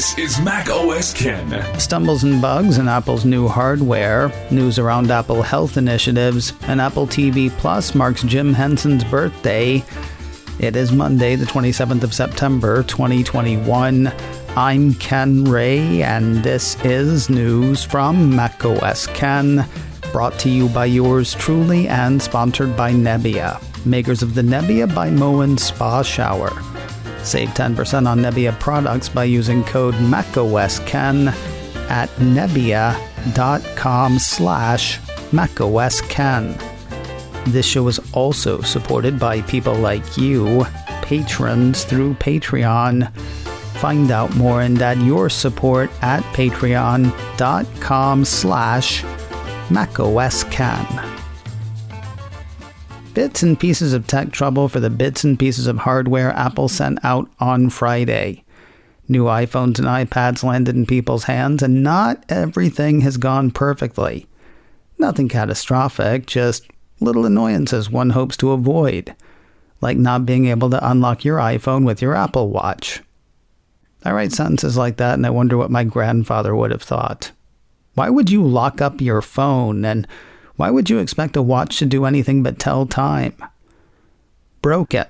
This is Mac OS Ken. Stumbles and bugs in Apple's new hardware, news around Apple Health initiatives, and Apple TV Plus marks Jim Henson's birthday. It is Monday, the 27th of September, 2021. I'm Ken Ray, and this is news from Mac OS Ken, brought to you by yours truly and sponsored by Nebia, makers of the Nebia by Moen Spa Shower. Save 10% on Nebia products by using code MacOSKen at Nebia.com/MacOSKen. This show is also supported by people like you, patrons through Patreon. Find out more and add your support at patreon.com/MacOSKen. Bits and pieces of tech trouble for the bits and pieces of hardware Apple sent out on Friday. New iPhones and iPads landed in people's hands, and not everything has gone perfectly. Nothing catastrophic, just little annoyances one hopes to avoid, like not being able to unlock your iPhone with your Apple Watch. I write sentences like that and I wonder what my grandfather would have thought. Why would you lock up your phone, and why would you expect a watch to do anything but tell time? Broken.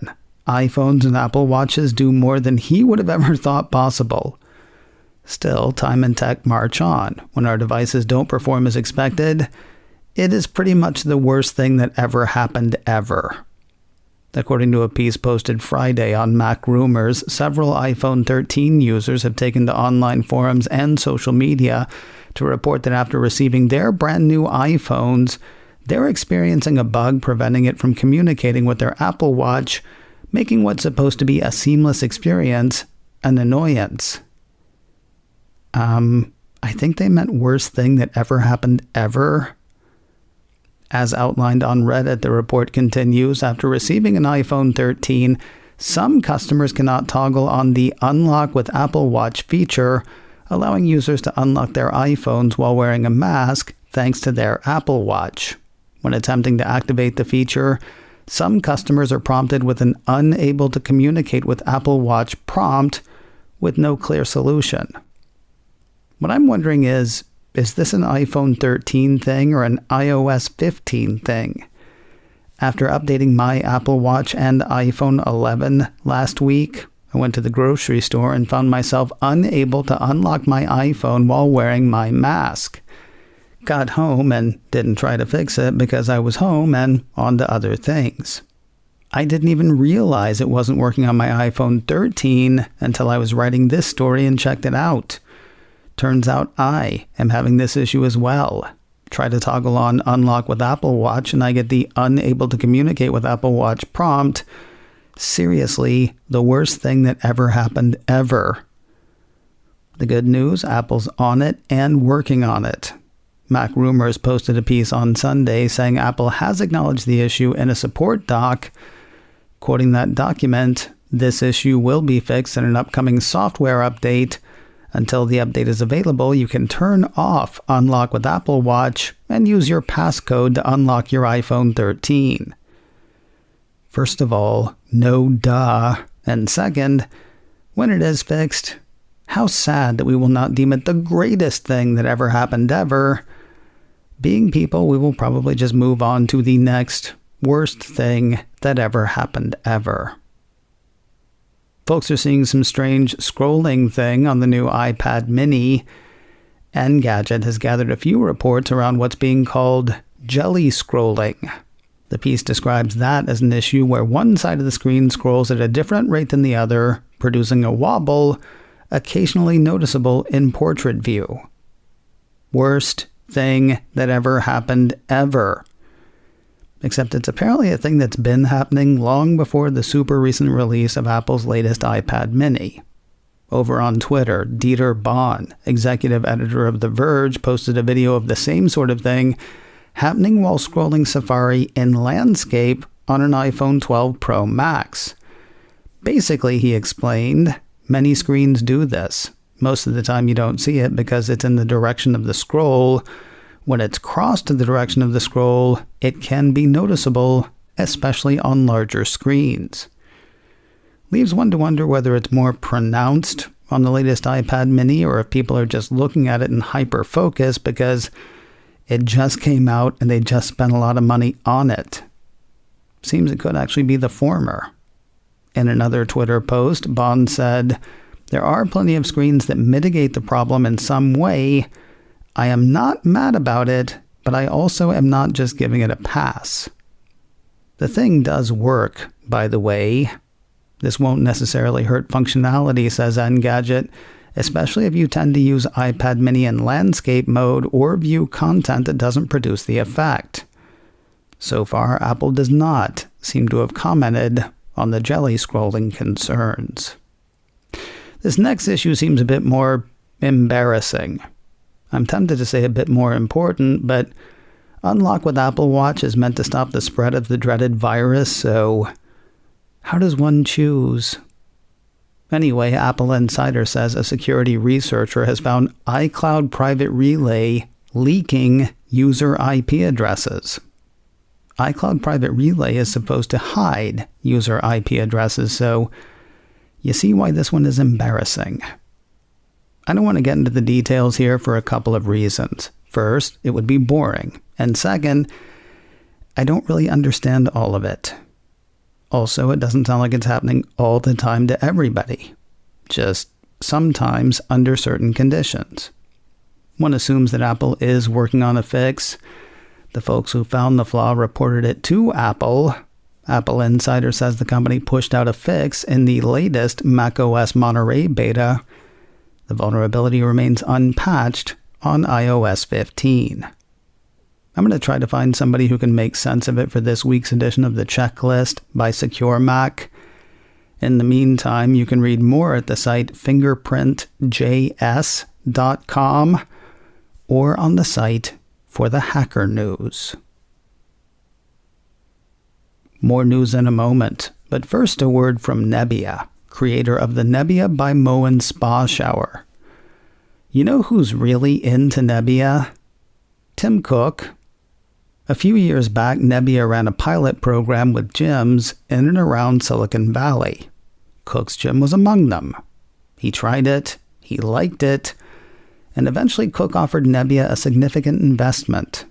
iPhones and Apple Watches do more than he would have ever thought possible. Still, time and tech march on. When our devices don't perform as expected, it is pretty much the worst thing that ever happened ever. According to a piece posted Friday on Mac Rumors, several iPhone 13 users have taken to online forums and social media to report that after receiving their brand new iPhones, they're experiencing a bug preventing it from communicating with their Apple Watch, making what's supposed to be a seamless experience an annoyance. I think they meant worst thing that ever happened ever. As outlined on Reddit, the report continues, after receiving an iPhone 13, some customers cannot toggle on the Unlock with Apple Watch feature, allowing users to unlock their iPhones while wearing a mask thanks to their Apple Watch. When attempting to activate the feature, some customers are prompted with an unable to communicate with Apple Watch prompt with no clear solution. What I'm wondering is this an iPhone 13 thing or an iOS 15 thing? After updating my Apple Watch and iPhone 11 last week, I went to the grocery store and found myself unable to unlock my iPhone while wearing my mask. Got home and didn't try to fix it because I was home and on to other things. I didn't even realize it wasn't working on my iPhone 13 until I was writing this story and checked it out. Turns out I am having this issue as well. Try to toggle on Unlock with Apple Watch and I get the unable to communicate with Apple Watch prompt. Seriously, the worst thing that ever happened ever. The good news, Apple's on it and working on it. Mac Rumors posted a piece on Sunday saying Apple has acknowledged the issue in a support doc. Quoting that document, this issue will be fixed in an upcoming software update. Until the update is available, you can turn off Unlock with Apple Watch and use your passcode to unlock your iPhone 13. First of all, no duh. And second, when it is fixed, how sad that we will not deem it the greatest thing that ever happened ever. Being people, we will probably just move on to the next worst thing that ever happened ever. Folks are seeing some strange scrolling thing on the new iPad mini. Engadget has gathered a few reports around what's being called jelly scrolling. The piece describes that as an issue where one side of the screen scrolls at a different rate than the other, producing a wobble, occasionally noticeable in portrait view. Worst thing that ever happened ever. Except it's apparently a thing that's been happening long before the super recent release of Apple's latest iPad mini. Over on Twitter, Dieter Bohn, executive editor of The Verge, posted a video of the same sort of thing happening while scrolling Safari in landscape on an iPhone 12 Pro Max. Basically, he explained, many screens do this. Most of the time you don't see it because it's in the direction of the scroll. When it's crossed to the direction of the scroll, it can be noticeable, especially on larger screens. Leaves one to wonder whether it's more pronounced on the latest iPad mini, or if people are just looking at it in hyper focus because it just came out and they just spent a lot of money on it. Seems it could actually be the former. In another Twitter post, Bond said, "There are plenty of screens that mitigate the problem in some way. I am not mad about it, but I also am not just giving it a pass." The thing does work, by the way. This won't necessarily hurt functionality, says Engadget, especially if you tend to use iPad mini in landscape mode or view content that doesn't produce the effect. So far, Apple does not seem to have commented on the jelly scrolling concerns. This next issue seems a bit more embarrassing. I'm tempted to say a bit more important, but Unlock with Apple Watch is meant to stop the spread of the dreaded virus, so how does one choose? Anyway, Apple Insider says a security researcher has found iCloud Private Relay leaking user IP addresses. iCloud Private Relay is supposed to hide user IP addresses, so you see why this one is embarrassing. I don't want to get into the details here for a couple of reasons. First, it would be boring. And second, I don't really understand all of it. Also, it doesn't sound like it's happening all the time to everybody. Just sometimes under certain conditions. One assumes that Apple is working on a fix. The folks who found the flaw reported it to Apple. Apple Insider says the company pushed out a fix in the latest macOS Monterey beta. The vulnerability remains unpatched on iOS 15. I'm going to try to find somebody who can make sense of it for this week's edition of the Checklist by Secure Mac. In the meantime, you can read more at the site fingerprintjs.com or on the site for the Hacker News. More news in a moment, but first a word from Nebia, creator of the Nebia by Moen Spa Shower. You know who's really into Nebia? Tim Cook. A few years back, Nebia ran a pilot program with gyms in and around Silicon Valley. Cook's gym was among them. He tried it, he liked it, and eventually Cook offered Nebia a significant investment.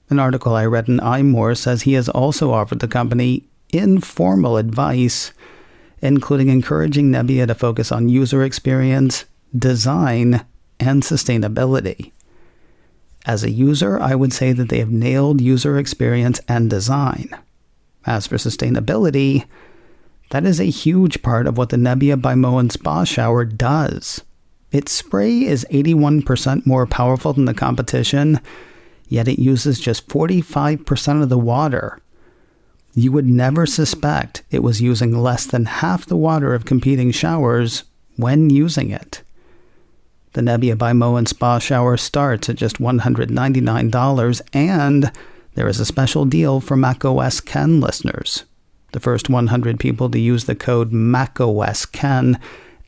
An article I read in iMore says he has also offered the company informal advice, including encouraging Nebia to focus on user experience, design, and sustainability. As a user, I would say that they have nailed user experience and design. As for sustainability, that is a huge part of what the Nebia by Moen Spa Shower does. Its spray is 81% more powerful than the competition, yet it uses just 45% of the water. You would never suspect it was using less than half the water of competing showers when using it. The Nebia by Moen Spa Shower starts at just $199, and there is a special deal for macOS Ken listeners. The first 100 people to use the code macOSKen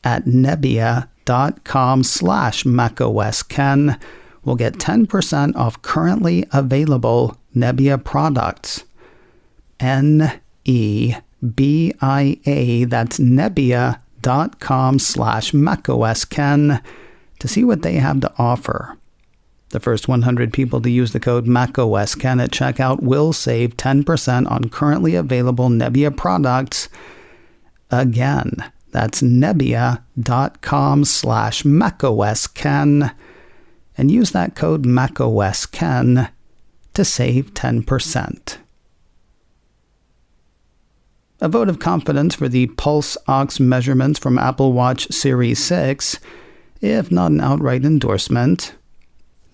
at nebia.com/macOSKen will get 10% off currently available Nebia products. NEBIA, that's nebia.com/macOSKen to see what they have to offer. The first 100 people to use the code macOSKen at checkout will save 10% on currently available Nebia products. Again, that's nebia.com/macOSKen and use that code macOSKen to save 10%. A vote of confidence for the pulse ox measurements from Apple Watch Series 6, if not an outright endorsement.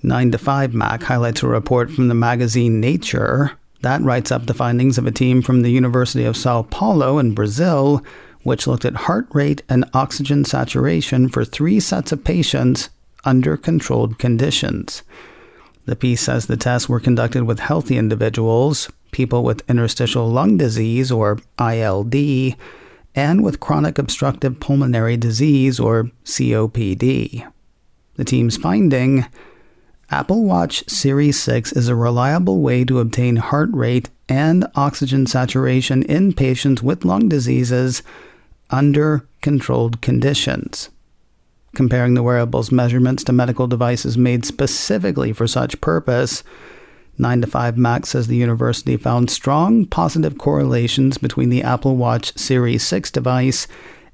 9 to 5 Mac highlights a report from the magazine Nature that writes up the findings of a team from the University of Sao Paulo in Brazil, which looked at heart rate and oxygen saturation for 3 sets of patients under controlled conditions. The piece says the tests were conducted with healthy individuals, people with interstitial lung disease, or ILD, and with chronic obstructive pulmonary disease, or COPD. The team's finding: Apple Watch Series 6 is a reliable way to obtain heart rate and oxygen saturation in patients with lung diseases under controlled conditions. Comparing the wearable's measurements to medical devices made specifically for such purpose, 9 to 5 Mac says the university found strong positive correlations between the Apple Watch Series 6 device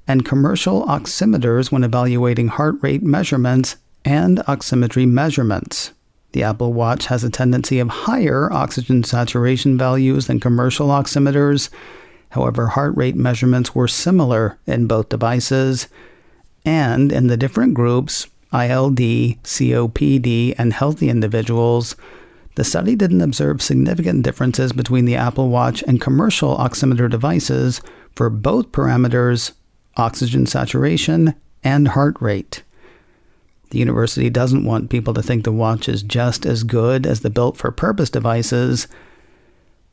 and commercial oximeters when evaluating heart rate measurements and oximetry measurements. The Apple Watch has a tendency of higher oxygen saturation values than commercial oximeters. However, heart rate measurements were similar in both devices. And in the different groups, ILD, COPD, and healthy individuals, the study didn't observe significant differences between the Apple Watch and commercial oximeter devices for both parameters, oxygen saturation and heart rate. The university doesn't want people to think the watch is just as good as the built-for-purpose devices,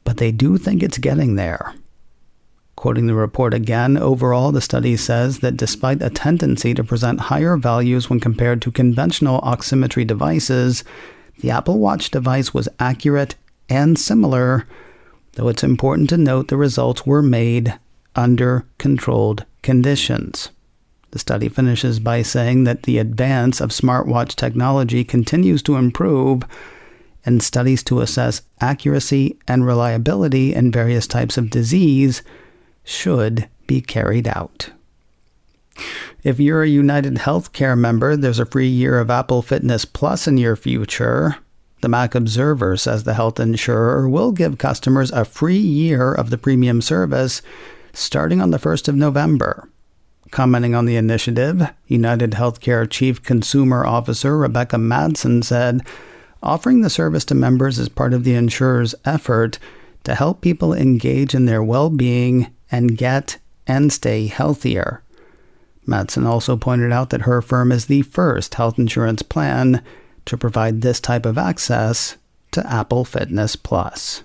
but they do think it's getting there. Quoting the report again, overall, the study says that despite a tendency to present higher values when compared to conventional oximetry devices, the Apple Watch device was accurate and similar, though it's important to note the results were made under controlled conditions. The study finishes by saying that the advance of smartwatch technology continues to improve, and studies to assess accuracy and reliability in various types of disease should be carried out. If you're a UnitedHealthcare member, there's a free year of Apple Fitness Plus in your future. The Mac Observer says the health insurer will give customers a free year of the premium service starting on the 1st of November. Commenting on the initiative, UnitedHealthcare Chief Consumer Officer Rebecca Madsen said, offering the service to members is part of the insurer's effort to help people engage in their well-being and get and stay healthier. Madsen also pointed out that her firm is the first health insurance plan to provide this type of access to Apple Fitness Plus.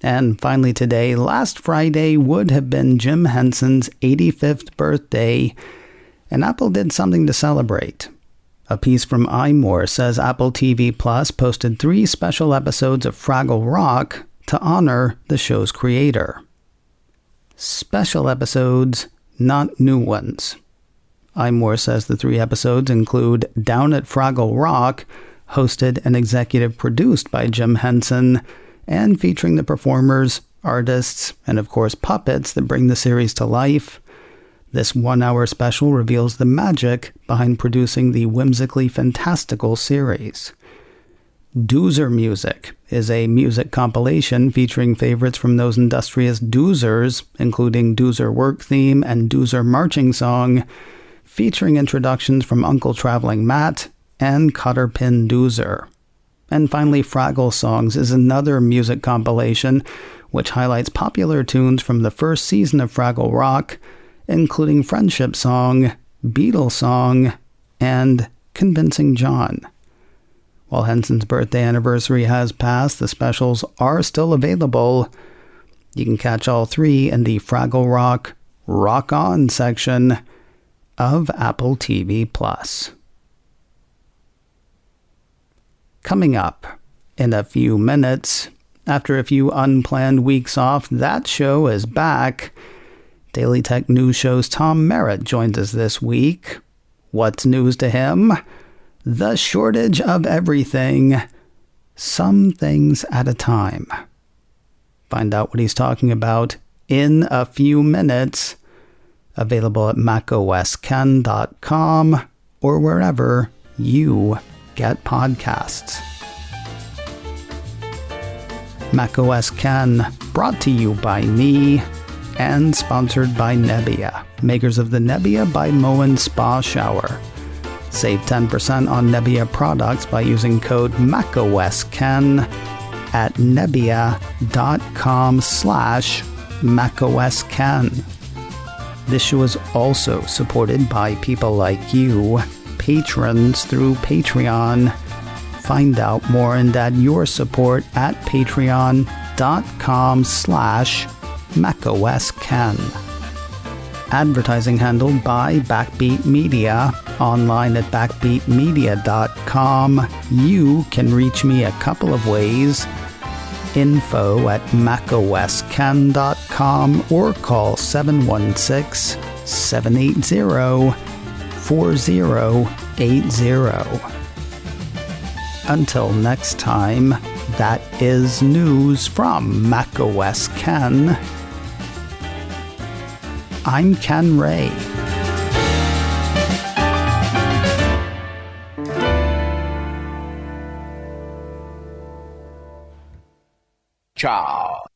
And finally today, last Friday would have been Jim Henson's 85th birthday, and Apple did something to celebrate. A piece from iMore says Apple TV Plus posted 3 special episodes of Fraggle Rock to honor the show's creator. Special episodes, not new ones. iMore says the 3 episodes include Down at Fraggle Rock, hosted and executive produced by Jim Henson, and featuring the performers, artists, and of course puppets that bring the series to life. This 1-hour special reveals the magic behind producing the whimsically fantastical series. Doozer Music is a music compilation featuring favorites from those industrious doozers, including Doozer Work Theme and Doozer Marching Song, featuring introductions from Uncle Traveling Matt and Cutterpin Doozer. And finally, Fraggle Songs is another music compilation which highlights popular tunes from the first season of Fraggle Rock, including Friendship Song, Beatles Song, and Convincing John. While Henson's birthday anniversary has passed, the specials are still available. You can catch all 3 in the Fraggle Rock Rock On section of Apple TV+. Coming up in a few minutes, after a few unplanned weeks off, That Show is back. Daily Tech News Show's Tom Merritt joins us this week. What's news to him? The shortage of everything, some things at a time. Find out what he's talking about in a few minutes. Available at macosken.com or wherever you get podcasts. macOS Ken, brought to you by me and sponsored by Nebia, makers of the Nebia by Moen Spa Shower. Save 10% on Nebia products by using code MacOSKen at nebia.com/MacOSKen. This show is also supported by people like you, patrons through Patreon. Find out and add your support at patreon.com/MacOSKen. Advertising handled by Backbeat Media, online at backbeatmedia.com. You can reach me a couple of ways. Info at macosken.com or call 716-780-4800. 4080. Until next time, that is news from macOS Ken. I'm Ken Ray. Ciao.